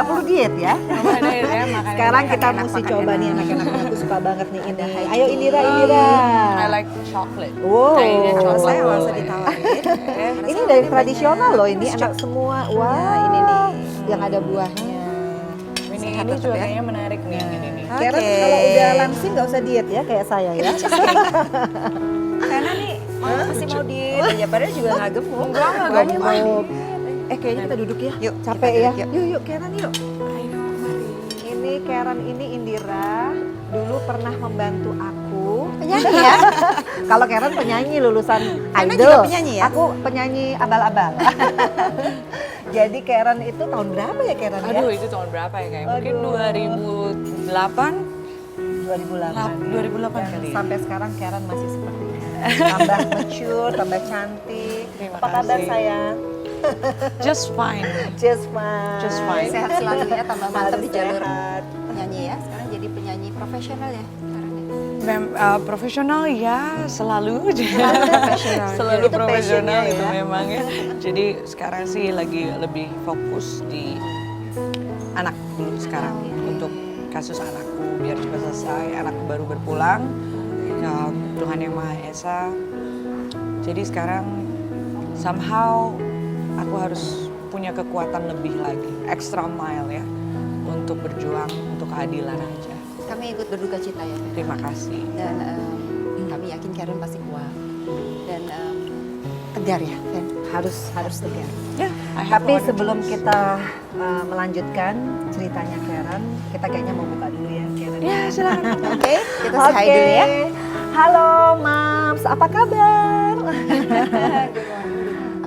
nggak perlu diet ya. Sekarang kita enak, mesti makan coba enak. nih anak-anak, aku suka banget nih ini. Ada Ayo Indira, Indira. I like chocolate. Wow. Kayaknya Saya chocolate nggak usah boleh. ditawarin. Ini dari tradisional loh ini, enak semua. Wah, Ya, ini nih. yang ada buahnya. Ini juga ya. kayaknya menarik nih yang ini nih. Karen Oke. kalau udah langsing nggak usah diet ya kayak saya ya. Karena nih masih mau diet, padahal juga nggak gemuk. Enggak Gemuk. Kayaknya kita duduk ya. Yuk, Capek kita ya. duduk, Yuk Karen yuk. Ini Karen ini Indira dulu pernah membantu aku. Penyanyi ya? Kalau Karen penyanyi lulusan Karena idol. juga penyanyi ya? Aku penyanyi abal-abal. Jadi Karen itu tahun berapa ya Karen ya? Aduh, itu tahun berapa ya kayak? Mungkin Aduh. 2008. 2008. 2008 Dan kali ya? sampai sekarang Karen masih seperti ini. Tambah mature, tambah cantik. Terima Apa kabar kasih. sayang? Just fine. Just fine. Just fine. Sehat selalu ya, tambah mantap Harus di jalur sehat. penyanyi ya. Sekarang jadi penyanyi profesional ya. Profesional ya selalu profesional. selalu Itu profesional passionnya itu ya. memang ya. Jadi sekarang sih lagi lebih fokus di anak dulu sekarang untuk kasus anakku biar cepat selesai. Anakku baru berpulang, ya, Tuhan yang Maha Esa. Jadi sekarang somehow aku harus punya kekuatan lebih lagi, extra mile ya, untuk berjuang untuk keadilan aja. Kami ikut berduka cita ya. Terima kasih. Dan kami yakin Karen pasti kuat. Dan tegar ya, Fen. Harus tegar. Ya, I have Tapi no other sebelum choice. kita melanjutkan ceritanya Karen, kita kayaknya mau buka dulu ya Karen. Ya, silakan. Oke, kita say hi dulu ya. Halo Mams, apa kabar?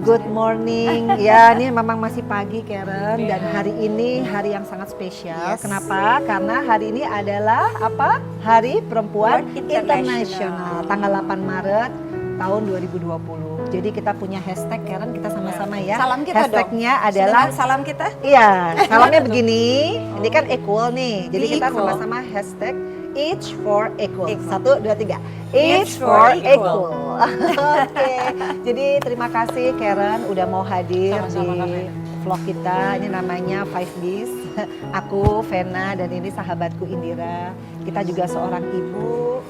Good morning. Ya, ini memang masih pagi Karen dan hari ini hari yang sangat spesial. Yes. Kenapa? Karena hari ini adalah apa? Hari Perempuan World International. International. Tanggal 8 Maret tahun 2020. Jadi kita punya hashtag Karen, kita sama-sama ya. Salam kita dong. Hashtagnya adalah Sedangkan salam kita. iya, salamnya begini. Ini kan equal nih. Jadi Be kita equal. sama-sama hashtag each for equal. Equal. 1, 2, 3. Each for equal. Oke. Jadi terima kasih Karen udah mau hadir Sama-sama, Kak di Vena. vlog kita. Ini namanya 5Bs. Aku, Vena, dan ini sahabatku Indira. Kita juga seorang ibu.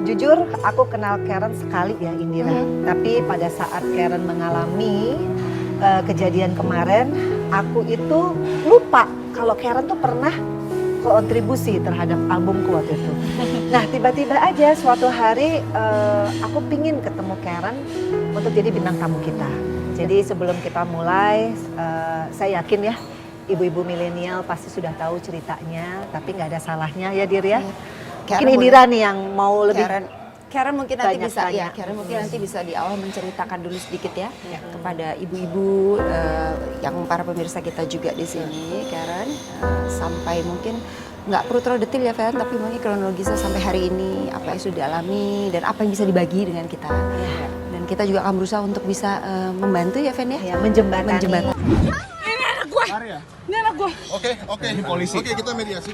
Jujur aku kenal Karen sekali ya Indira. Tapi pada saat Karen mengalami kejadian kemarin, aku itu lupa kalau Karen tuh pernah kontribusi terhadap albumku waktu itu. Nah tiba-tiba aja suatu hari aku pingin ketemu Karen untuk jadi bintang tamu kita. Jadi sebelum kita mulai, saya yakin ya ibu-ibu milenial pasti sudah tahu ceritanya, tapi nggak ada salahnya ya Dir ya. Mungkin Karen Indira nih yang mau lebih Karen mungkin nanti banyak bisa tanya. ya. Karen mungkin nanti bisa di awal menceritakan dulu sedikit ya kepada ibu-ibu yang para pemirsa kita juga di sini, Karen, sampai mungkin nggak perlu terlalu detail ya, Fer, tapi mungkin kronologisnya sampai hari ini apa yang sudah dialami dan apa yang bisa dibagi dengan kita. Dan kita juga akan berusaha untuk bisa membantu ya, Fen ya. ya, menjembatani. Maria. Ini anak gua. Oke. Ini polisi. Oke, kita mediasi.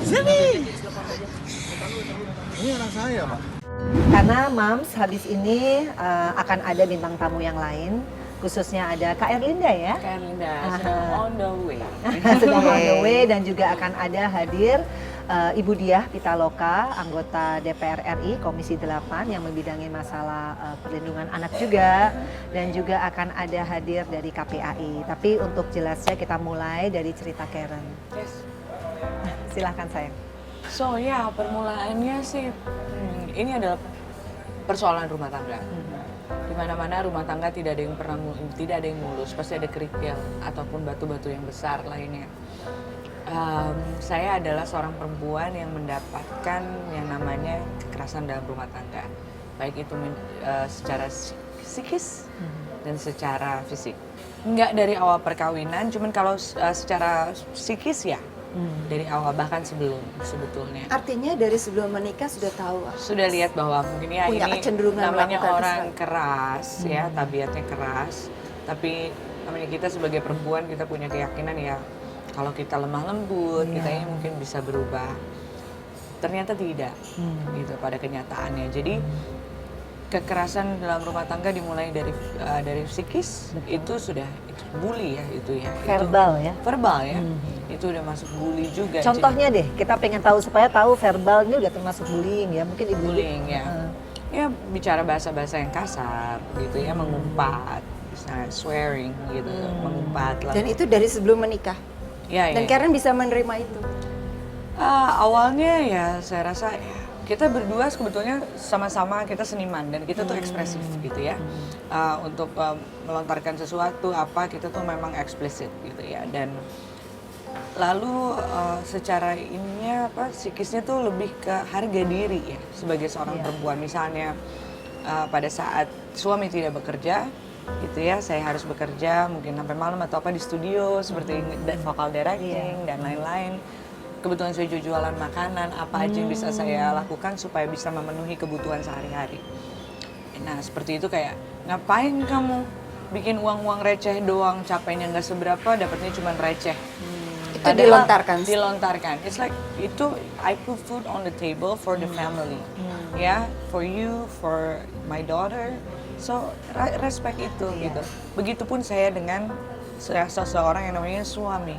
Sini. Ini anak saya, Pak. Karena Mams habis ini akan ada bintang tamu yang lain, khususnya ada Kak Erlinda ya. Kak Erlinda sedang on the way. Sedang on the way dan juga akan ada hadir Ibu Diah Pitaloka, anggota DPR RI Komisi 8 yang membidangi masalah perlindungan anak juga, dan juga akan ada hadir dari KPAI. Tapi untuk jelasnya kita mulai dari cerita Karen. Yes. Silahkan sayang. So ya permulaannya sih ini adalah persoalan rumah tangga. Di mana-mana rumah tangga tidak ada yang pernah tidak ada yang mulus, pasti ada kerikil ataupun batu-batu yang besar lainnya. Saya adalah seorang perempuan yang mendapatkan yang namanya kekerasan dalam rumah tangga, baik itu secara psikis dan secara fisik. Enggak dari awal perkawinan, cuman kalau secara psikis ya dari awal, bahkan sebetulnya. Artinya dari sebelum menikah sudah tahu. Sudah lihat bahwa mungkin ya Punya ini kecenderungan namanya melakukan orang kesalahan. keras ya, tabiatnya keras. Tapi namanya kita sebagai perempuan kita punya keyakinan ya kalau kita lemah lembut, kita ini mungkin bisa berubah. Ternyata tidak gitu pada kenyataannya. Jadi kekerasan dalam rumah tangga dimulai dari psikis, itu sudah bully ya itu ya. Verbal ya. Verbal ya. Itu udah masuk bully juga. Contohnya deh, kita pengen tahu supaya tahu verbal ini udah termasuk bullying ya. Mungkin ibu Bullying ya. Ya bicara bahasa-bahasa yang kasar gitu ya, mengumpat, misalnya swearing gitu, mengumpat lah. Dan itu dari sebelum menikah. Ya, Dan Karen bisa menerima itu. Awalnya ya saya rasa ya, kita berdua sebetulnya sama-sama kita seniman dan kita tuh ekspresif gitu ya. Untuk melontarkan sesuatu apa kita tuh memang eksplisit gitu ya. Dan lalu secara ininya psikisnya tuh lebih ke harga diri ya sebagai seorang perempuan. Misalnya pada saat suami tidak bekerja gitu ya, saya harus bekerja mungkin sampai malam atau apa di studio seperti vocal directing dan lain-lain. Kebetulan saya jualan makanan, apa aja yang bisa saya lakukan supaya bisa memenuhi kebutuhan sehari-hari. Nah seperti itu, kayak ngapain kamu bikin uang-uang receh doang, capeknya nggak seberapa, dapatnya cuma receh. Itu dilontarkan. Dilontarkan. It's like itu I put food on the table for the family, ya, for you, for my daughter. So respect itu gitu. Begitupun saya dengan seseorang yang namanya suami.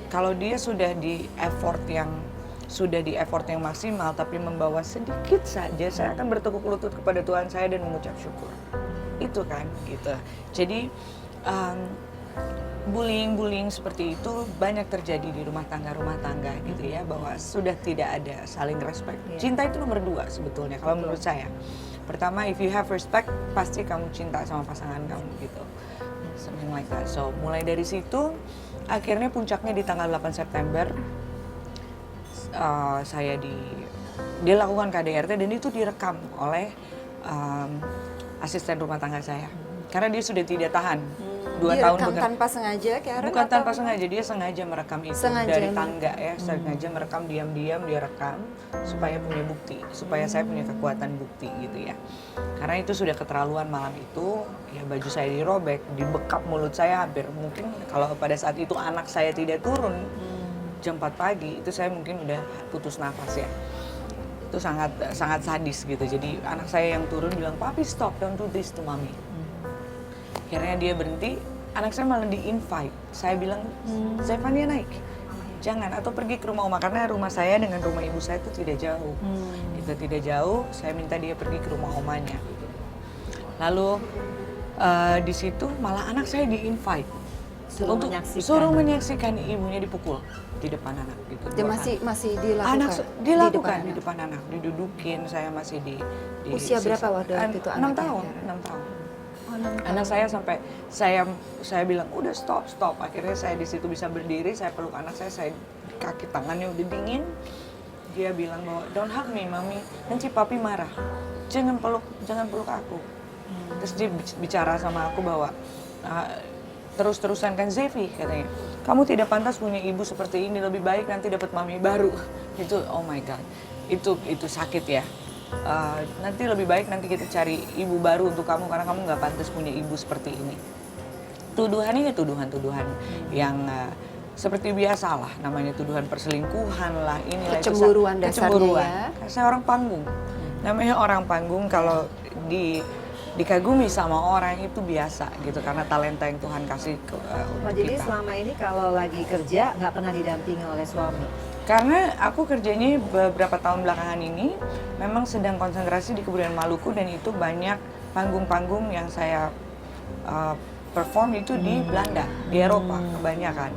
Kalau dia sudah di effort yang maksimal tapi membawa sedikit saja, saya akan bertekuk lutut kepada Tuhan saya dan mengucap syukur. Itu kan gitu. Jadi bullying seperti itu banyak terjadi di rumah tangga gitu ya, bahwa sudah tidak ada saling respect. Cinta itu nomor 2 sebetulnya kalau menurut saya. Pertama, if you have respect, pasti kamu cinta sama pasangan kamu gitu. Something like that. So mulai dari situ, akhirnya puncaknya di tanggal 8 September dia lakukan KDRT dan itu direkam oleh asisten rumah tangga saya. Karena dia sudah tidak tahan 2 tahun Direkam tanpa sengaja, Karen? Bukan tanpa sengaja, dia sengaja merekam itu dari tangga ya, sengaja merekam diam-diam, dia rekam supaya punya bukti, supaya saya punya kekuatan bukti gitu ya. Karena itu sudah keterlaluan malam itu, ya baju saya dirobek, dibekap mulut saya hampir, mungkin kalau pada saat itu anak saya tidak turun jam 4 pagi, itu saya mungkin udah putus nafas ya. Itu sangat sadis gitu, jadi anak saya yang turun bilang, "Papi stop, don't do this to mommy." Akhirnya dia berhenti, anak saya malah di-invite. Saya bilang, "Zevania naik, jangan, atau pergi ke rumah Oma." Karena rumah saya dengan rumah ibu saya itu tidak jauh. Itu tidak jauh, saya minta dia pergi ke rumah omanya. Lalu di situ malah anak saya di-invite. Suruh menyaksikan ibunya dipukul di depan anak gitu. Dia masih dilakukan? Dilakukan di depan anak, didudukin, saya masih di Usia berapa waktu itu 6 anaknya? tahun. Anak saya sampai saya bilang udah stop. Akhirnya saya di situ bisa berdiri, saya peluk anak saya kaki tangannya udah dingin. Dia bilang bahwa don't hug me, mami, nanti papi marah. Jangan peluk aku. Terus dia bicara sama aku bahwa terus-terusan kan Zevi katanya, kamu tidak pantas punya ibu seperti ini, lebih baik nanti dapat mami baru. Itu oh my god, itu sakit ya. Nanti lebih baik nanti kita cari ibu baru untuk kamu karena kamu nggak pantas punya ibu seperti ini. Tuduhannya tuduhan yang seperti biasa lah, namanya tuduhan perselingkuhan lah, inilah kecemburuan itu dasarnya ya. Saya orang panggung, namanya orang panggung kalau dikagumi sama orang itu biasa gitu karena talenta yang Tuhan kasih ke Jadi kita. selama ini kalau lagi kerja nggak pernah didampingi oleh suami? Karena aku kerjanya beberapa tahun belakangan ini memang sedang konsentrasi di Kebudayaan Maluku dan itu banyak panggung-panggung yang saya perform itu di Belanda, di Eropa kebanyakan.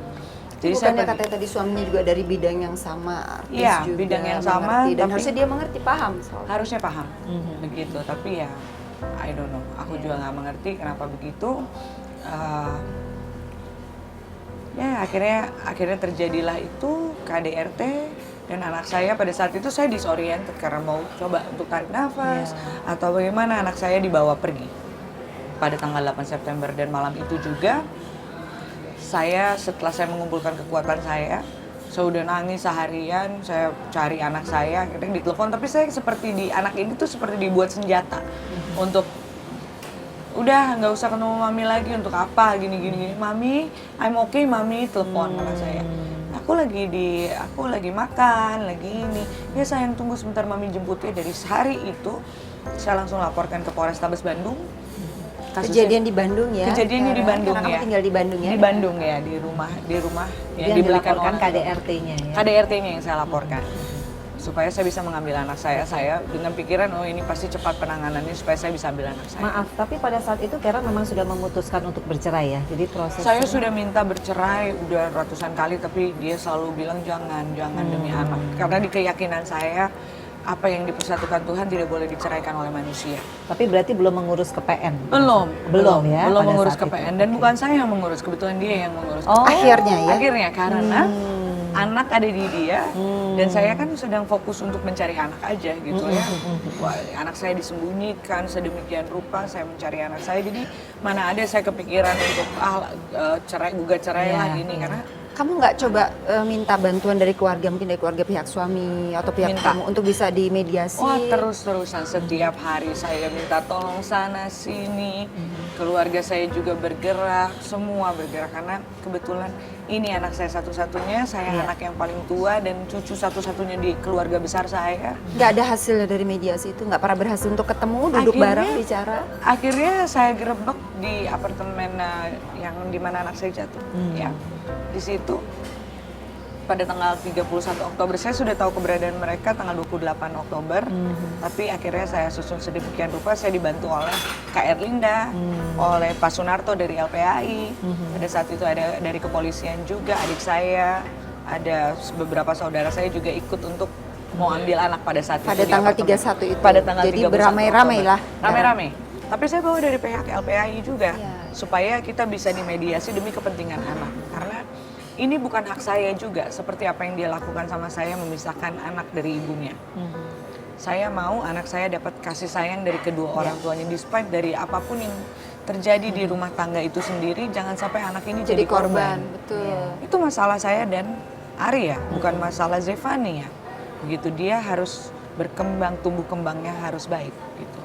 Jadi bukannya katanya tadi suaminya juga dari bidang yang sama, artis ya, juga bidang yang mengerti, sama, dan tapi harusnya dia mengerti, paham soalnya. harusnya paham begitu, tapi ya I don't know, aku juga nggak mengerti kenapa begitu. Ya akhirnya terjadilah itu KDRT dan anak saya pada saat itu saya disoriented karena mau coba untuk tarik nafas atau bagaimana, anak saya dibawa pergi pada tanggal 8 September dan malam itu juga setelah saya mengumpulkan kekuatan saya udah nangis seharian, saya cari anak saya, akhirnya ditelepon, tapi saya seperti anak ini tuh seperti dibuat senjata untuk udah nggak usah ketemu mami lagi, untuk apa gini mami, I'm okay mami, telepon anak saya, aku lagi makan lagi ini, ya sayang tunggu sebentar mami jemput ya. Dari hari itu saya langsung laporkan ke Polrestabes Bandung. Kejadian di Bandung ya? Kejadiannya di Bandung karena ya. kamu tinggal di Bandung ya? Di Bandung ya, di rumah yang dibelikan dilaporkan oleh KDRT-nya ya. KDRT-nya yang saya laporkan. Supaya saya bisa mengambil anak saya dengan pikiran oh ini pasti cepat penanganannya supaya saya bisa ambil anak saya. Maaf, tapi pada saat itu Karen memang sudah memutuskan untuk bercerai ya. Jadi proses Saya sudah minta bercerai udah ratusan kali tapi dia selalu bilang jangan demi anak. Karena di keyakinan saya apa yang dipersatukan Tuhan tidak boleh diceraikan oleh manusia. Tapi berarti belum mengurus ke PN. Belum Ya, belum pada mengurus saat ke itu. PN dan bukan saya yang mengurus, kebetulan dia yang mengurus. Oh. Akhirnya ya? Akhirnya karena anak ada di dia dan saya kan sedang fokus untuk mencari anak aja gitu ya. Wah, anak saya disembunyikan sedemikian rupa, saya mencari anak saya jadi mana ada saya kepikiran untuk gugat cerai Iya, lah gini iya. karena Kamu nggak coba minta bantuan dari keluarga, mungkin dari keluarga pihak suami atau pihak Minta. kamu untuk bisa dimediasi? wah terus-terusan setiap hari saya minta tolong sana sini. Keluarga saya juga bergerak, semua bergerak karena kebetulan ini anak saya satu-satunya, saya Iya. anak yang paling tua dan cucu satu-satunya di keluarga besar saya. Nggak ada hasil dari mediasi itu? Nggak pernah berhasil untuk ketemu, duduk Akhirnya- bareng, bicara? Akhirnya saya gerebek di apartemen yang dimana anak saya jatuh. Ya, di situ pada tanggal 31 Oktober saya sudah tahu keberadaan mereka tanggal 28 Oktober. Tapi akhirnya saya susun sedemikian rupa, saya dibantu oleh Kak Erlinda, oleh Pak Sunarto dari LPAI. Pada saat itu ada dari kepolisian juga adik saya, ada beberapa saudara saya juga ikut untuk mau ambil anak pada saat Pada itu di tanggal apartemen. 31 itu. Pada tanggal Jadi 31 beramai-ramai Oktober. lah. Rame-rame. Tapi saya bawa dari pihak LPAI juga Iya. supaya kita bisa dimediasi demi kepentingan anak. Karena ini bukan hak saya juga, seperti apa yang dia lakukan sama saya memisahkan anak dari ibunya. Saya mau anak saya dapat kasih sayang dari kedua orang tuanya, despite dari apapun yang terjadi di rumah tangga itu sendiri, jangan sampai anak ini Jadi jadi korban, korban. betul. Itu masalah saya dan Arya, bukan masalah Zevani ya. Begitu dia harus berkembang, tumbuh kembangnya harus baik gitu.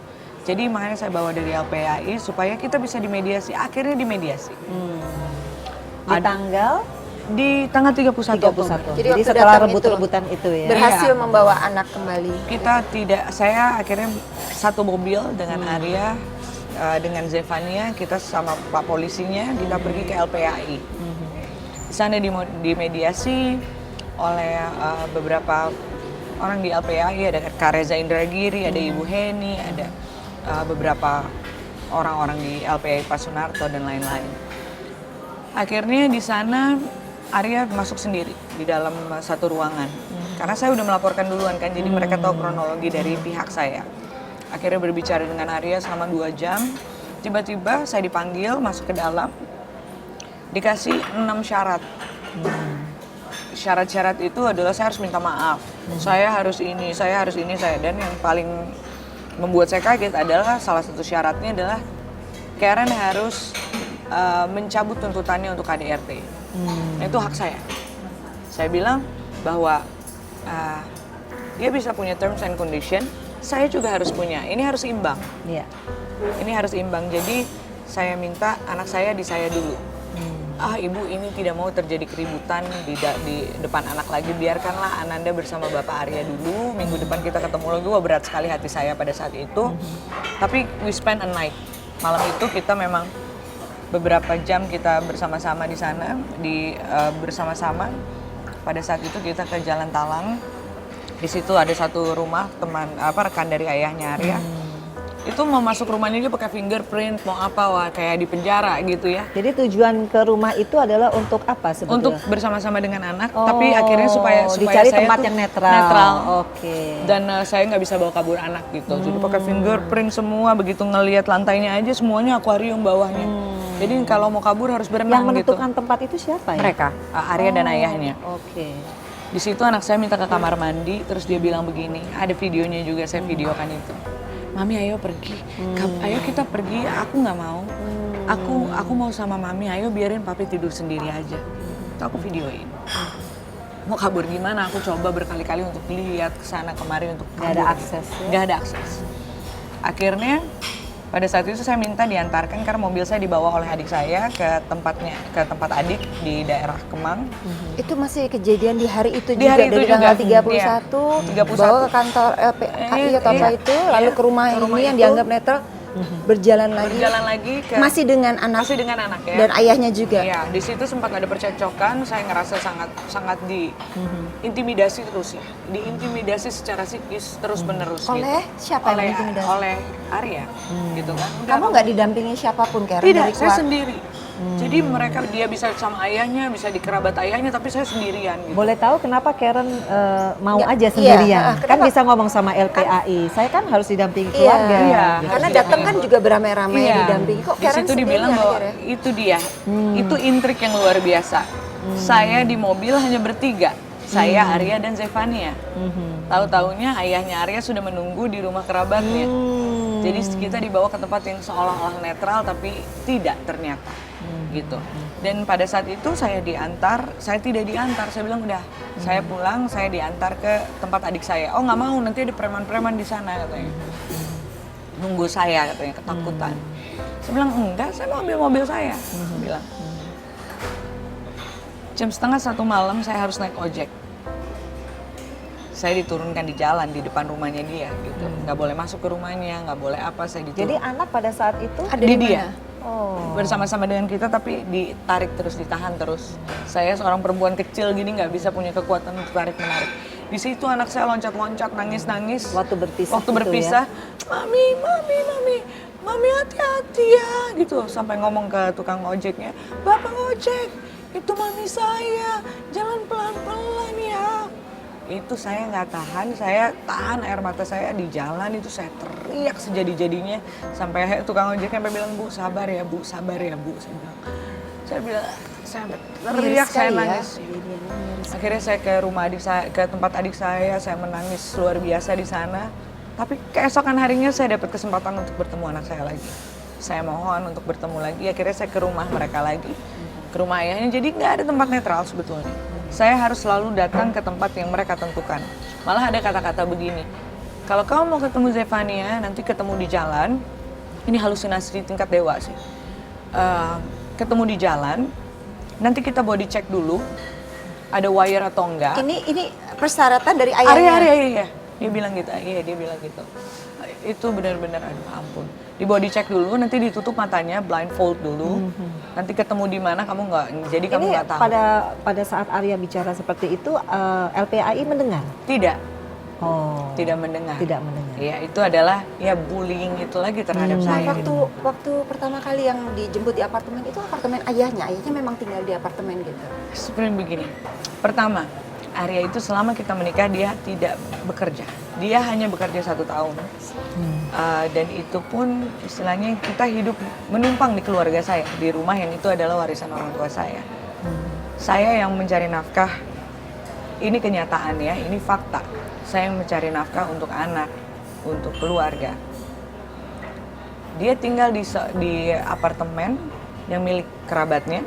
Jadi makanya saya bawa dari LPAI supaya kita bisa dimediasi, akhirnya dimediasi. Di tanggal Di tanggal 31 Oktober. 31. Jadi Jadi waktu setelah datang rebut-rebutan itu ya. Berhasil Iya. membawa anak kembali. Kita tidak, saya akhirnya satu mobil dengan Arya, dengan Zevania, kita sama Pak Polisinya, kita pergi ke LPAI. Di sana dimediasi oleh beberapa orang di LPAI, ada Kak Reza Indragiri, ada Ibu Heni, ada beberapa orang-orang di LPAI Pak Sunarto dan lain-lain. Akhirnya di sana Arya masuk sendiri di dalam satu ruangan. Karena saya udah melaporkan duluan kan, jadi mereka tahu kronologi dari pihak saya. Akhirnya berbicara dengan Arya selama 2 jam. Tiba-tiba saya dipanggil masuk ke dalam, dikasih 6 syarat. Syarat-syarat itu adalah saya harus minta maaf. Saya harus ini, saya. Dan yang paling membuat saya kaget adalah salah satu syaratnya adalah Karen harus mencabut tuntutannya untuk KDRT. Itu hak saya. Saya bilang bahwa dia bisa punya terms and condition, saya juga harus punya. Ini harus imbang. Iya. Ini harus imbang. Jadi saya minta anak saya di saya dulu. Ibu ini tidak mau terjadi keributan di depan anak lagi. Biarkanlah Ananda bersama Bapak Arya dulu. Minggu depan kita ketemu lagi. Wah, berat sekali hati saya pada saat itu. Tapi we spend a night. Malam itu kita memang beberapa jam kita bersama-sama di sana, bersama-sama. Pada saat itu kita ke Jalan Talang. Di situ ada satu rumah rekan dari ayahnya Arya. Itu mau masuk rumahnya dia pakai fingerprint, mau apa, wah kayak di penjara gitu ya. Jadi tujuan ke rumah itu adalah untuk apa sebetulnya? Untuk bersama-sama dengan anak, tapi akhirnya supaya dicari saya tempat tuh yang netral. Oke. Dan saya nggak bisa bawa kabur anak gitu. Jadi pakai fingerprint semua, begitu ngelihat lantainya aja semuanya akuarium bawahnya. Jadi kalau mau kabur harus Yang berenang gitu. menentukan tempat itu siapa ya? Mereka, Arya dan ayahnya. Oke. Di situ anak saya minta ke kamar mandi, terus dia bilang begini, ada videonya juga saya videokan itu. Mami ayo pergi, ayo kita pergi, aku nggak mau. Aku mau sama Mami, ayo biarin Papi tidur sendiri aja. Itu aku videoin. Mau kabur gimana? Aku coba berkali-kali untuk lihat ke sana kemari untuk kabur. Nggak ada akses ya? Nggak ada akses. Akhirnya Pada saat itu saya minta diantarkan karena mobil saya dibawa oleh adik saya ke tempat adik di daerah Kemang. Itu masih kejadian di hari itu Di juga, hari itu dari juga. tanggal 31, Iya. 31. bawa ke kantor LPAI atau apa Iya. itu, lalu ke rumah Ke rumah ini yang itu. dianggap netral, berjalan lagi. Berjalan lagi ke Masih dengan anak masih dengan anak ya. dan ayahnya juga. Iya, di situ sempat ada percekcokan, saya ngerasa sangat diintimidasi terus ya. Diintimidasi secara psikis terus-menerus Oleh gitu. siapa yang Oleh mengintimidasi? oleh Arya gitu kan. Kamu nggak didampingi siapapun Karen? Tidak, dari saya keluarga? sendiri. Jadi dia bisa sama ayahnya, bisa di kerabat ayahnya, tapi saya sendirian gitu. Boleh tahu kenapa Karen mau Nggak, aja iya, sendirian? Kan kenapa? bisa ngomong sama LPAI. Saya kan harus didampingi Iya, keluarga. Iya. gitu. karena Harus datang kan didampingi. juga beramai-ramai Iya. didampingi. Kok Di Karen situ dibilang sendirian bahwa akhirnya? itu dia, itu intrik yang luar biasa. Saya di mobil hanya bertiga, saya, Arya dan Zevania. Tahu-taunya ayahnya Arya sudah menunggu di rumah kerabatnya. Jadi kita dibawa ke tempat yang seolah-olah netral tapi tidak ternyata, gitu. Dan pada saat itu saya tidak diantar. Saya bilang udah, saya pulang, saya diantar ke tempat adik saya. Oh nggak mau, nanti ada preman-preman di sana katanya. Nunggu saya katanya, ketakutan. Saya bilang enggak, saya mau ambil mobil saya. Saya bilang. Jam 12:30 malam saya harus naik ojek. Saya diturunkan di jalan di depan rumahnya dia gitu. Nggak boleh masuk ke rumahnya, nggak boleh apa, saya diturun. Jadi anak pada saat itu Ada di di dia. mana? Bersama-sama dengan kita tapi ditarik terus, ditahan terus. Saya seorang perempuan kecil gini nggak bisa punya kekuatan untuk tarik menarik. Di situ anak saya loncat-loncat, nangis-nangis. Waktu berpisah Waktu gitu berpisah, mami hati-hati ya gitu. Sampai ngomong ke tukang ojeknya, Bapak ojek, itu mami saya, jalan pelan-pelan ya. Itu saya nggak tahan, saya tahan air mata saya di jalan itu, saya teriak sejadi-jadinya sampai tukang ojeknya sampai bilang, Bu sabar ya Bu, sabar ya Bu. Saya bilang, saya teriak, saya nangis. Akhirnya saya ke rumah adik saya, ke tempat adik saya menangis luar biasa di sana. Tapi keesokan harinya saya dapat kesempatan untuk bertemu anak saya lagi. Saya mohon untuk bertemu lagi, akhirnya saya ke rumah mereka lagi, ke rumah ayahnya. Jadi nggak ada tempat netral sebetulnya. Saya harus selalu datang ke tempat yang mereka tentukan. Malah ada kata-kata begini, kalau kamu mau ketemu Zevania, nanti ketemu di jalan, ini halusinasi di tingkat dewa sih. Ketemu di jalan, nanti kita body check dulu, ada wire atau enggak. Ini persyaratan dari ayahnya. Arya, iya. Dia bilang gitu, iya dia bilang gitu. Itu benar-benar, aduh ampun. Di body check dulu, nanti ditutup matanya, blindfold dulu. Nanti ketemu di mana kamu nggak, jadi kamu ini nggak tahu. pada saat Arya bicara seperti itu, LPAI mendengar? Tidak, Oh, tidak mendengar. tidak mendengar. Ya itu adalah ya bullying itu lagi terhadap Nah, saya. waktu pertama kali yang dijemput di apartemen itu apartemen ayahnya memang tinggal di apartemen gitu. Seperti begini, pertama, Arya itu selama kita menikah dia tidak bekerja. Dia hanya bekerja 1 tahun. Dan itu pun istilahnya kita hidup menumpang di keluarga saya. Di rumah yang itu adalah warisan orang tua saya. Saya yang mencari nafkah, ini kenyataan ya, ini fakta. Saya yang mencari nafkah untuk anak, untuk keluarga. Dia tinggal di apartemen yang milik kerabatnya.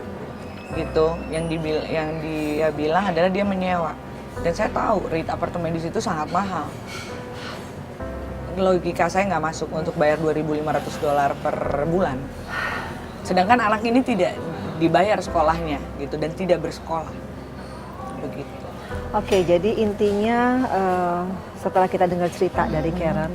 Gitu, yang dia bilang adalah dia menyewa, dan saya tahu rate apartemen di situ sangat mahal. Logika saya nggak masuk untuk bayar $2.500 per bulan, sedangkan anak ini tidak dibayar sekolahnya gitu dan tidak bersekolah, begitu. Oke, jadi intinya setelah kita dengar cerita dari Karen,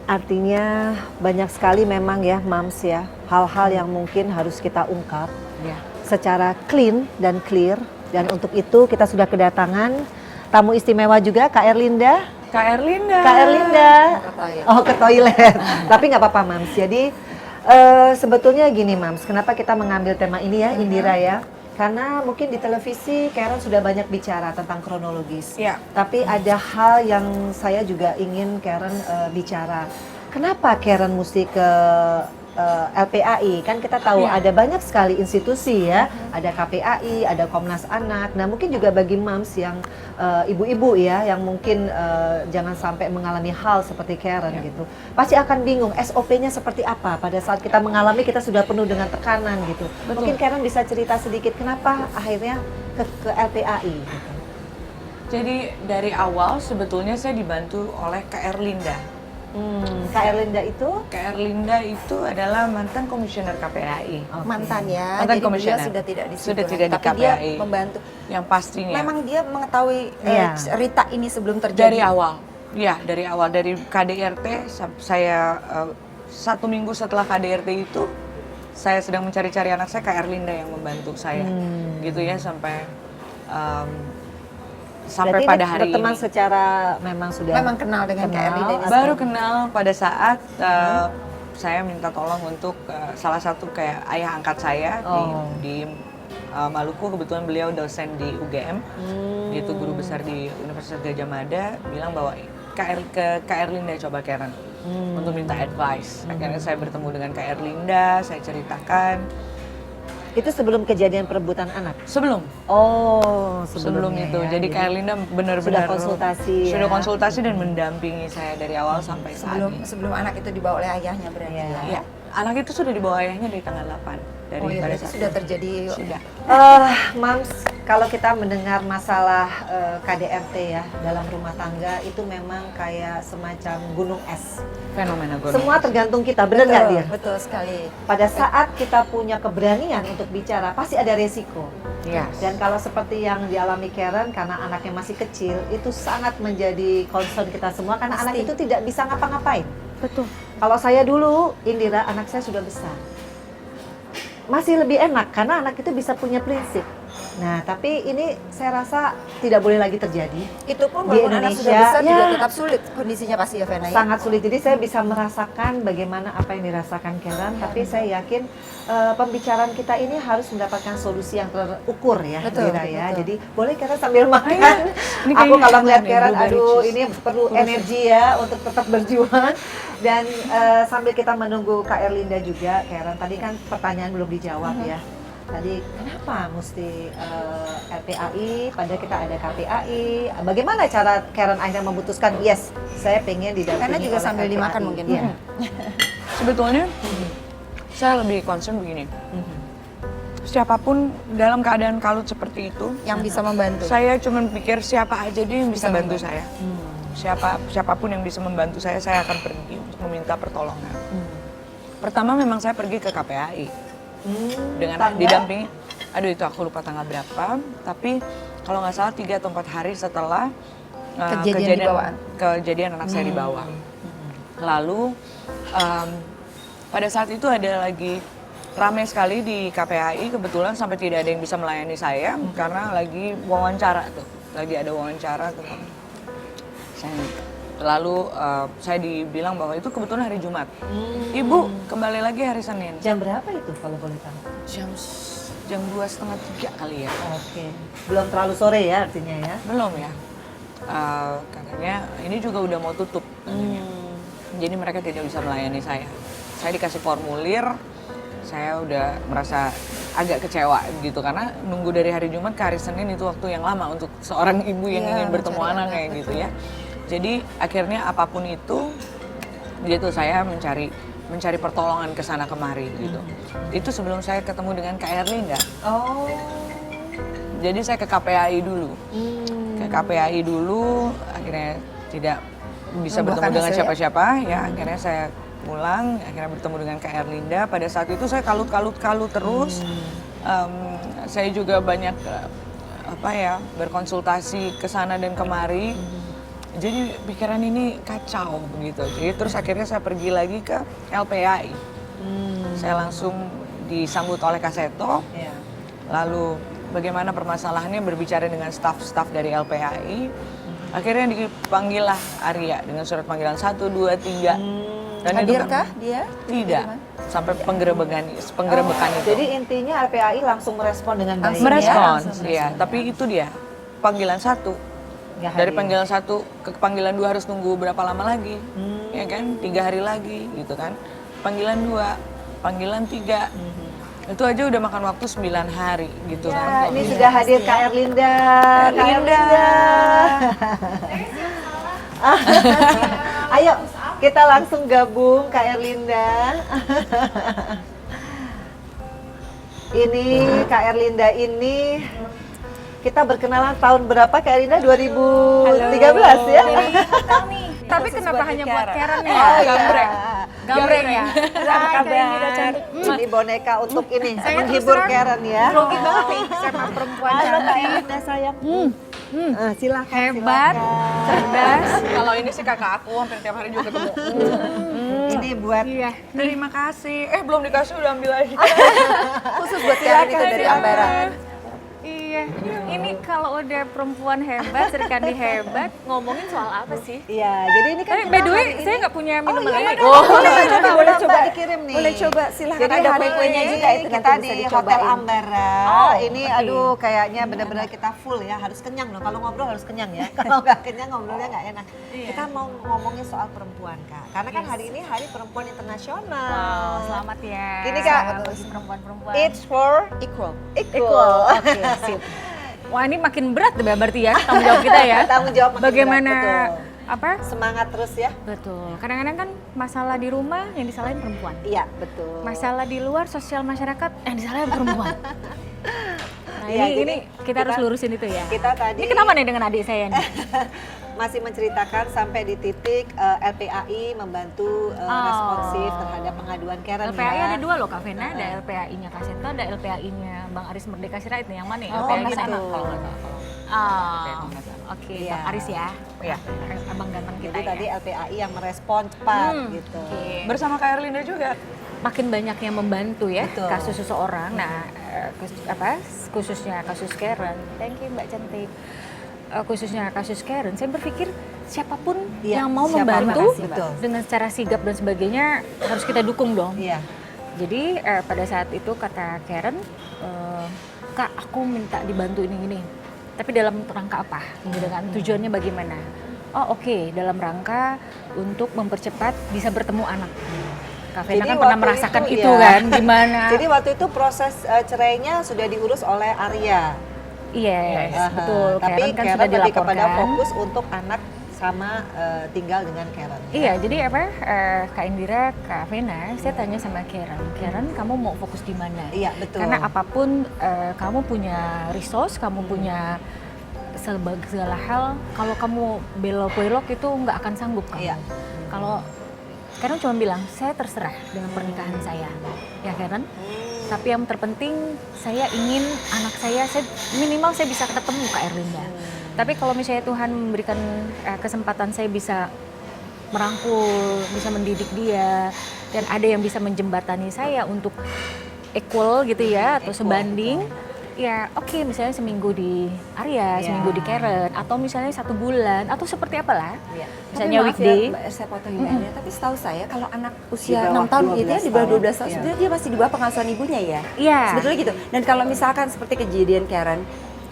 artinya banyak sekali memang ya, Mams ya, hal-hal yang mungkin harus kita ungkap. Ya. Secara clean dan clear, dan untuk itu kita sudah kedatangan tamu istimewa juga, Kak Erlinda. Kak Erlinda. Kak Erlinda. Oh, ke toilet. Tapi nggak apa-apa, Mams. Jadi sebetulnya gini, Mams, kenapa kita mengambil tema ini ya, Indira ya? Karena mungkin di televisi Karen sudah banyak bicara tentang kronologis. Ya. Tapi ada hal yang saya juga ingin Karen bicara. Kenapa Karen mesti ke LPAI? Kan kita tahu ada banyak sekali institusi ya, ada KPAI, ada Komnas Anak. Nah mungkin juga bagi moms yang ibu-ibu ya, yang mungkin jangan sampai mengalami hal seperti Karen gitu, pasti akan bingung SOP-nya seperti apa pada saat kita mengalami, kita sudah penuh dengan tekanan gitu. Betul. Mungkin Karen bisa cerita sedikit kenapa akhirnya ke LPAI gitu. Jadi dari awal sebetulnya saya dibantu oleh Kak Erlinda. Kak Erlinda itu? Kak Erlinda itu adalah mantan komisioner KPAI. Mantan ya, Mantan jadi beliau komisioner. sudah tidak di situ Sudah lagi. tidak di Tapi dia KPAI. membantu. Yang pastinya. Memang dia mengetahui Iya. cerita ini sebelum terjadi. Dari awal. Ya, dari awal. Dari KDRT, saya 1 minggu setelah KDRT itu, saya sedang mencari-cari anak saya, Kak Erlinda yang membantu saya. Gitu ya, sampai Berarti pada ini hari berteman ini. secara memang sudah Memang kenal dengan Kak Erlinda ini. Baru kenal pada saat saya minta tolong untuk salah satu kayak ayah angkat saya di Maluku. Kebetulan beliau dosen di UGM, gitu, guru besar di Universitas Gadjah Mada, bilang bahwa ke Kak Erlinda coba Karen untuk minta advice. Akhirnya saya bertemu dengan Kak Erlinda, saya ceritakan. itu sebelum kejadian perebutan anak. Sebelum Sebelum itu. Jadi Kak Erlinda sudah benar-benar konsultasi. sudah ya. konsultasi dan mendampingi saya dari awal sampai saat ini. Sebelum anak itu dibawa oleh ayahnya berarti Iya. ya. Ya, anak itu sudah dibawa ayahnya dari tanggal 8 dari Oh iya, pada berarti saat sudah itu. terjadi. Sudah. Mams, kalau kita mendengar masalah KDRT ya dalam rumah tangga itu memang kayak semacam gunung es. Fenomena gunung. Semua tergantung kita, benar nggak dia? Betul sekali. Pada saat kita punya keberanian untuk bicara, pasti ada resiko. Iya. Dan kalau seperti yang dialami Karen, karena anaknya masih kecil, itu sangat menjadi concern kita semua karena anak Pasti. itu tidak bisa ngapa-ngapain. Betul. Kalau saya dulu, Indira, anak saya sudah besar. Masih lebih enak karena anak itu bisa punya prinsip. Nah, tapi ini saya rasa tidak boleh lagi terjadi. Itu pun Di walaupun anak sudah Indonesia, besar juga ya. tetap sulit kondisinya pasti ya Vena ya. Sangat sulit. Jadi saya bisa merasakan bagaimana apa yang dirasakan Karen, tapi saya yakin pembicaraan kita ini harus mendapatkan solusi yang terukur ya, Betul, Dira ya. betul. Jadi boleh Karen sambil makan. Ini Aku kayaknya kalau ngeliat enak nih, Karen, blueberry aduh cheese. ini perlu energi ya untuk tetap berjuang. Dan sambil kita menunggu Kak Erlinda juga, Karen, tadi kan pertanyaan belum dijawab ya. Tadi kenapa mesti LPAI, padahal kita ada KPAI. Bagaimana cara Karen akhirnya memutuskan, yes, saya pengen didampingi Karena juga oleh sambil LPAI. dimakan mungkin. Iya. Sebetulnya saya lebih concern begini. Siapapun dalam keadaan kalut seperti itu, Yang bisa membantu. saya cuma pikir siapa aja dia yang bisa bantu saya. Siapapun yang bisa membantu saya akan pergi untuk meminta pertolongan. Pertama memang saya pergi ke KPAI. Dengan Tanggal? didampingi, aduh itu aku lupa tanggal berapa, tapi kalau nggak salah 3 atau 4 hari setelah kejadian anak saya dibawa. Lalu pada saat itu ada lagi ramai sekali di KPAI, kebetulan sampai tidak ada yang bisa melayani saya karena lagi wawancara tuh, lagi ada wawancara tentang saya. Lalu saya dibilang bahwa itu kebetulan hari Jumat. Ibu kembali lagi hari Senin. Jam berapa itu kalau boleh tahu? Jam 2:30 kali ya. Oke, belum terlalu sore ya artinya ya? Belum ya. Katanya ini juga udah mau tutup. Jadi mereka tidak bisa melayani saya. Saya dikasih formulir, saya udah merasa agak kecewa gitu karena nunggu dari hari Jumat ke hari Senin itu waktu yang lama untuk seorang ibu yang ingin bertemu anak kayak gitu ya. Jadi akhirnya apapun itu, gitu saya mencari pertolongan ke sana kemari gitu. Itu sebelum saya ketemu dengan Kak Erlinda. Oh. Jadi saya ke KPAI dulu. Ke KPAI dulu, akhirnya tidak bisa bertemu dengan siapa-siapa ya. Akhirnya saya pulang, akhirnya bertemu dengan Kak Erlinda. Pada saat itu saya kalut terus. Saya juga banyak berkonsultasi ke sana dan kemari. Jadi pikiran ini kacau begitu. Jadi terus akhirnya saya pergi lagi ke LPAI. Saya langsung disambut oleh Kak Seto. Ya. Lalu bagaimana permasalahannya berbicara dengan staf-staf dari LPAI. Akhirnya dipanggillah Arya dengan surat panggilan 1, 2, 3. Dan Hadirkah dia? Tidak. Sampai penggerebekan itu. Jadi intinya LPAI langsung merespon dengan baik. Merespon, ya? iya. Tapi itu dia panggilan 1. Nggak Dari hadir. panggilan 1 ke panggilan 2 harus nunggu berapa lama lagi? Ya kan? 3 hari lagi gitu kan. Panggilan 2, panggilan 3. Itu aja udah makan waktu 9 hari gitu Ya, kan. ini sudah hadir Kak Erlinda. Kak Erlinda. Ayo kita langsung gabung Kak Erlinda. Ini Kak Erlinda ini kita berkenalan tahun berapa Kak Erlinda? 2013 ya? Tapi Khusus kenapa buat hanya Karen. buat Karen ya? Oh, Gambreng. Gambreng ya. Apa kabar? Ini boneka untuk ini Saya menghibur terus terang Karen ya. grogi banget nih sama perempuan cantik. Udah sayang. Silakan. Hebat, silakan. cerdas. Kalau ini sih kakak aku hampir tiap hari juga ketemu. Ini buat Iya. Terima kasih. Belum dikasih udah ambil lagi. Khusus buat Karen itu dari Ambara. Iya. Ini kalau udah perempuan hebat, Sri Kandi hebat, ngomongin soal apa sih? Iya, jadi ini kan Tapi by the way, hari ini- saya nggak punya minuman iya, lagi. boleh coba dikirim nih. Boleh coba, silakan. Jadi Ada hari kue-kuenya ini juga itu nanti kita bisa di dicobain. Hotel Ambara. Ini oke. aduh kayaknya benar-benar kita full ya, harus kenyang loh. Kalau ngobrol harus kenyang ya. Kalau nggak kenyang ngobrolnya nggak enak. Kita mau ngomongin soal perempuan Kak. Karena kan hari ini Hari Perempuan Internasional. Wow, selamat ya. Gini, Kak. Selamat bagi perempuan-perempuan. It's for Equal. equal. Oke, sip. Wah, ini makin berat berarti ya tanggung jawab kita ya. Tanggung jawab makin Bagaimana berat, apa? Semangat terus ya. Betul. Kadang-kadang kan masalah di rumah yang disalahin perempuan. Iya, betul. Masalah di luar sosial masyarakat yang disalahin perempuan. Nah, Iya, ini jadi kita harus lurusin itu ya. Kita tadi Ini kenapa nih dengan adik saya nih? masih menceritakan sampai di titik LPAI membantu responsif terhadap pengaduan Karen LPAI ya. ada dua loh Kak Vena, ada LPAI-nya Kak Senta, ada LPAI-nya Bang Aris Merdeka Sirait nih, yang mana ya? LPAI Komnas kita Anak Kalau nggak salah. Oke, Iya. Bang Aris ya. Iya. Abang ganteng kita Jadi ya. tadi LPAI yang merespon cepat gitu. Oke. Bersama Kak Erlinda juga. Makin banyak yang membantu ya Betul. kasus seseorang. Nah, khususnya kasus Karen. Thank you Mbak cantik. Khususnya kasus Karen, saya berpikir siapapun Iya, yang mau siapapun. membantu Terima kasih, Mbak. dengan secara sigap dan sebagainya harus kita dukung dong. Iya. Jadi pada saat itu kata Karen, Kak aku minta dibantu ini. Tapi dalam rangka apa? Gitu kan? Tujuannya bagaimana? Oh oke, dalam rangka untuk mempercepat bisa bertemu anak. Kak Vena Jadi kan pernah waktu merasakan itu, itu ya. kan, gimana? Jadi waktu itu proses cerainya sudah diurus oleh Arya. Yes, Aha. betul. Tapi Karen kan Karen sudah lebih kepada dilaporkan. fokus untuk anak sama tinggal dengan Karen. Iya, jadi apa? Kak Indira, Kak Vena, saya tanya sama Karen, kamu mau fokus di mana? Iya, betul. Karena apapun kamu punya resource, kamu punya segala hal, kalau kamu belok-belok itu nggak akan sanggup kamu. Iya. Kalau Karen cuma bilang, saya terserah dengan pernikahan saya, ya Karen. Tapi yang terpenting saya ingin anak saya minimal saya bisa ketemu Kak Erlinda. Tapi kalau misalnya Tuhan memberikan kesempatan saya bisa merangkul, bisa mendidik dia, dan ada yang bisa menjembatani saya untuk equal gitu ya, atau Equal, sebanding, ya oke, misalnya seminggu di Arya, Iya. seminggu di Karen, atau misalnya 1 bulan, atau seperti apalah. Iya. Misalnya Tapi maaf weekday. ya, Mbak, saya potong Mbak ya. Tapi setahu saya kalau anak Di usia bawah 6 tahun gitu ya, 12 di bawah 12 tahun, tahun, sebenarnya dia masih di bawah pengasuhan ibunya ya? Iya. Sebetulnya gitu. Dan kalau misalkan seperti kejadian Karen,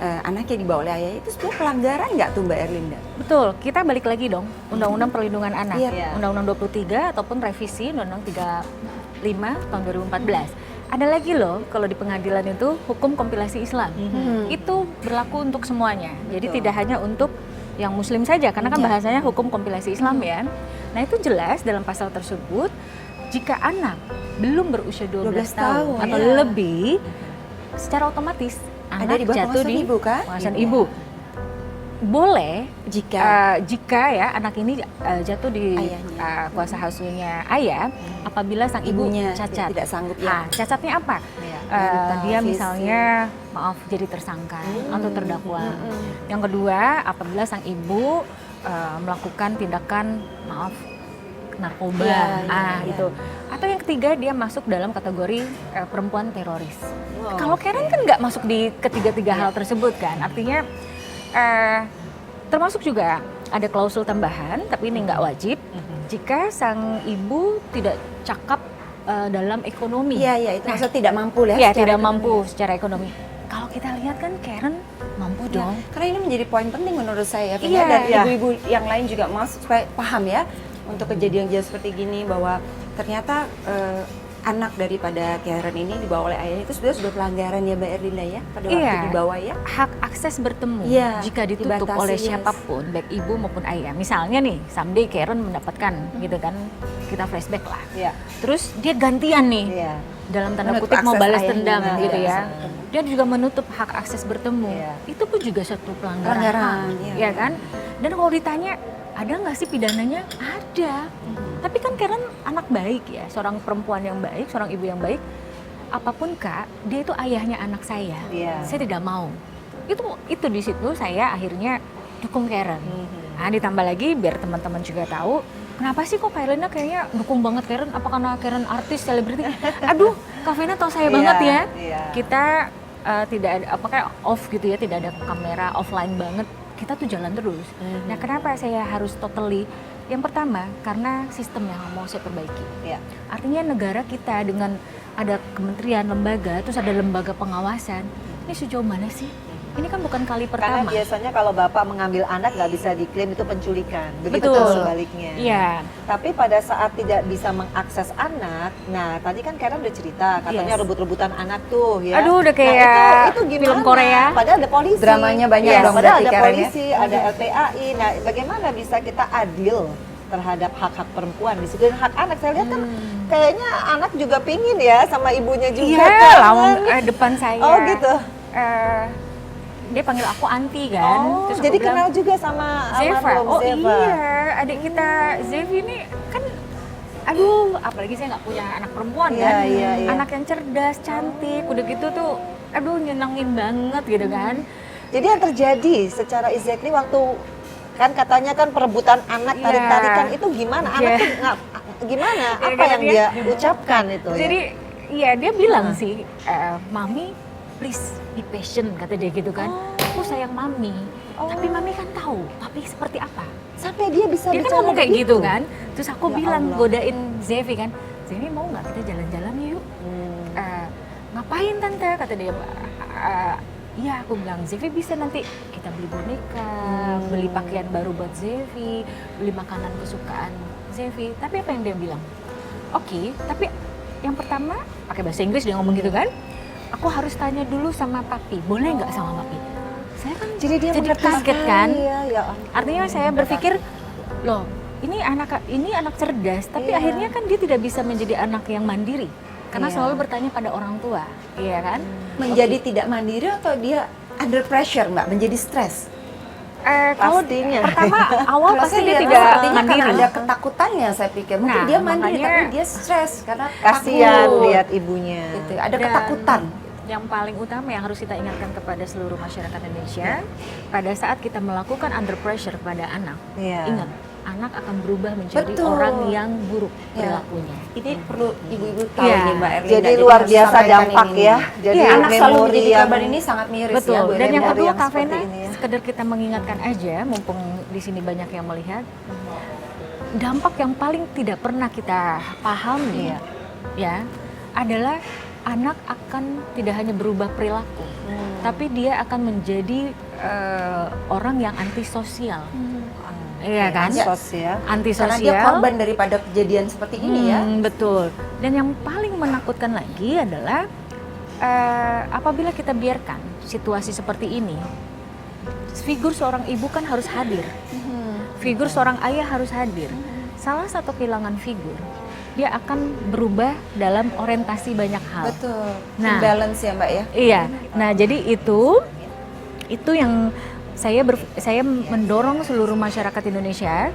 anaknya dibawa oleh ayahnya, itu sebenarnya pelanggaran nggak tuh Mbak Erlinda? Betul, kita balik lagi dong, Undang-Undang Perlindungan Anak, Iya. Undang-Undang 23 ataupun revisi Undang-Undang 35 tahun 2014. Ada lagi loh, kalau di pengadilan itu hukum kompilasi Islam, itu berlaku untuk semuanya. Jadi Betul. tidak hanya untuk yang Muslim saja, karena kan bahasanya hukum kompilasi Islam ya. Nah itu jelas dalam pasal tersebut, jika anak belum berusia 12 tahun atau ya. lebih, secara otomatis Ada anak di bawah jatuh pengawasan di ibu, kan? pengawasan Iya. ibu. Boleh Jika ya anak ini jatuh di Ayahnya. kuasa asuhnya ayah apabila sang ibu ibunya cacat. tidak sanggup Ah, ya. cacatnya apa? Iya. Mental, Dia fisik. misalnya maaf jadi tersangka atau terdakwa. Yang kedua apabila sang ibu melakukan tindakan maaf narkoba, Iya, iya, iya. gitu. Atau yang ketiga dia masuk dalam kategori perempuan teroris. Wow, Kalau Karen kan nggak masuk di ketiga-tiga hal tersebut kan, artinya termasuk juga ada klausul tambahan, tapi ini nggak wajib. Jika sang ibu tidak cakap dalam ekonomi. Iya, iya, itu maksudnya tidak mampu ya? Iya, secara tidak ekonomi. mampu secara ekonomi. Kalau kita lihat kan Karen mampu Ya, dong. karena ini menjadi poin penting menurut saya, Vina, Iya, dan iya. ibu-ibu yang lain juga supaya paham ya untuk kejadian-kejadian seperti gini bahwa ternyata anak daripada Karen ini dibawa oleh ayahnya itu sebenarnya sudah pelanggaran ya Mbak Erlinda ya pada waktu Iya. dibawa ya. Hak akses bertemu Iya, jika ditutup dibatasi, oleh yes. siapapun, baik ibu maupun ayah. Misalnya nih, someday Karen mendapatkan gitu kan, kita flashback lah. Iya. Terus dia gantian nih, Iya. dalam tanda Menutup kutip mau akses balas ayahnya, dendam benar, gitu ya. benar. Dia juga menutup hak akses bertemu. Iya. Itu pun juga suatu pelanggaran, Pelanggaran, HAM, iya. ya kan? Dan kalau ditanya ada nggak sih pidananya? Ada. Tapi kan Karen anak baik ya, seorang perempuan yang baik, seorang ibu yang baik. Apapun Kak, dia itu ayahnya anak saya. Iya. Saya tidak mau. Itu di situ saya akhirnya dukung Karen. Nah, ditambah lagi biar teman-teman juga tahu, kenapa sih kok Kak Erlinda kayaknya dukung banget Karen? Apa karena Karen artis, selebriti? Aduh, Kak Vena tahu saya banget ya. Iya. Kita tidak ada, kayak off gitu ya, tidak ada kamera, offline banget. Kita tuh jalan terus. Nah, kenapa saya harus totally? Yang pertama, karena sistem yang mau saya perbaiki. Iya. Artinya negara kita dengan ada kementerian, lembaga, terus ada lembaga pengawasan. Ini sejauh mana sih? Ini kan bukan kali Karena pertama. biasanya kalau bapak mengambil anak nggak bisa diklaim itu penculikan. Begitu Betul. kan sebaliknya. Iya. Tapi pada saat tidak bisa mengakses anak, nah tadi kan Karen udah cerita, katanya Yes. rebut-rebutan anak tuh ya. Aduh, udah kayak nah, itu gimana? film Korea. Padahal ada polisi. Dramanya banyak Yes, dong padahal berarti ada Karen ya. polisi, ada LPAI. Nah, bagaimana bisa kita adil terhadap hak-hak perempuan di situ dan hak anak? Saya lihat kan kayaknya anak juga pingin ya sama ibunya juga Iya, kan. lawang depan saya. Oh gitu. Dia panggil aku Anti kan. Oh, Terus aku jadi bilang, kenal juga sama Zeva. almarhum Oh Zeva. iya, adik kita Zevi ini kan, aduh, apalagi saya nggak punya anak perempuan Iya, kan. iya, iya. Anak yang cerdas, cantik, udah gitu tuh, aduh nyenengin banget gitu kan. Jadi yang terjadi secara exactly waktu kan katanya kan perebutan anak Iya. tarik-tarikan itu gimana? Anak Iya. tuh gimana? Iya, Apa kan yang dia dia- ucapkan itu? Jadi ya? iya dia bilang sih, Mami please be patient, kata dia gitu kan. Aku sayang Mami, tapi Mami kan tahu papi seperti apa. Sampai dia bisa Dia kan bicara ngomong kayak begitu? gitu kan. Terus aku Ya bilang, Allah. godain Zevi kan, Zevi mau nggak kita jalan-jalan yuk? Ngapain tante? Kata dia. Iya, aku bilang Zevi bisa nanti kita beli boneka, beli pakaian baru buat Zevi, beli makanan kesukaan Zevi. Tapi apa yang dia bilang? Oke, tapi yang pertama pakai bahasa Inggris dia ngomong gitu kan. Aku harus tanya dulu sama papi, boleh nggak sama papi? Saya kan Jadi dia jadi mengerti kaget sekali kan. ya, ya ampun. Artinya saya berpikir, loh ini anak cerdas, tapi Iya. akhirnya kan dia tidak bisa menjadi anak yang mandiri. Karena Iya. selalu bertanya pada orang tua, iya kan? Menjadi tidak mandiri atau dia under pressure Mbak, menjadi stres? Kalau Pastinya. pertama awal Kalau pasti saya dia lihat tidak sepertinya mandiri. karena ada ketakutannya saya pikir. Mungkin Nah, dia mandiri makanya- tapi dia stres karena Kasihan takut. lihat ibunya. Gitu, ada Dan ketakutan. Yang paling utama yang harus kita ingatkan kepada seluruh masyarakat Indonesia, pada saat kita melakukan under pressure kepada anak, Iya. ingat, anak akan berubah menjadi Betul. orang yang buruk Ya. perilakunya. Ini perlu ibu-ibu tahu Iya. nih Mbak Erlinda. Jadi luar harus biasa sampaikan dampak ini. ya. Jadi Iya, Anak selalu memori menjadi yang kabar ini sangat miris Betul. ya Bu. Dan yang memori kedua yang Kak seperti Vena, ini ya. sekedar kita mengingatkan aja, mumpung di sini banyak yang melihat, dampak yang paling tidak pernah kita pahami Iya. ya adalah anak akan tidak hanya berubah perilaku, tapi dia akan menjadi orang yang antisosial. Iya kan? Ansos ya. Karena Antisosial. dia korban daripada kejadian seperti ini ya. Betul. Dan yang paling menakutkan lagi adalah apabila kita biarkan situasi seperti ini, figur seorang ibu kan harus hadir, figur seorang ayah harus hadir. Salah satu kehilangan figur, dia akan berubah dalam orientasi banyak hal. Betul. Nah. Imbalance ya Mbak ya. Iya. Nah, jadi itu yang saya mendorong seluruh masyarakat Indonesia,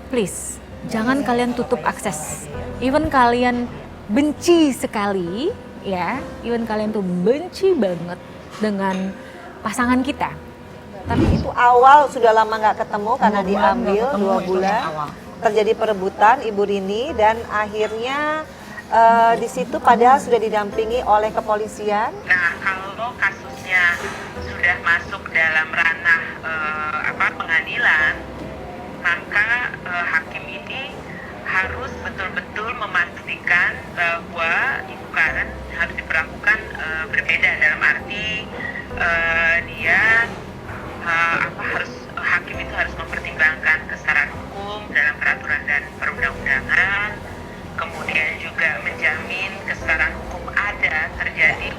please jangan kalian tutup akses. Even kalian benci sekali, ya, even kalian tuh benci banget dengan pasangan kita. Tapi itu awal sudah lama nggak ketemu karena diambil 2 bulan. Terjadi perebutan Ibu Rini dan akhirnya di situ padahal sudah didampingi oleh kepolisian. Nah, kalau kasusnya sudah masuk dalam ranah pengadilan, maka hakim ini harus betul-betul memastikan bahwa Ibu Karen harus diperlakukan berbeda, dalam arti hakim itu harus mempertimbangkan kesetaraan hukum dalam peraturan dan perundang-undangan, kemudian juga menjamin kesetaraan hukum ada terjadi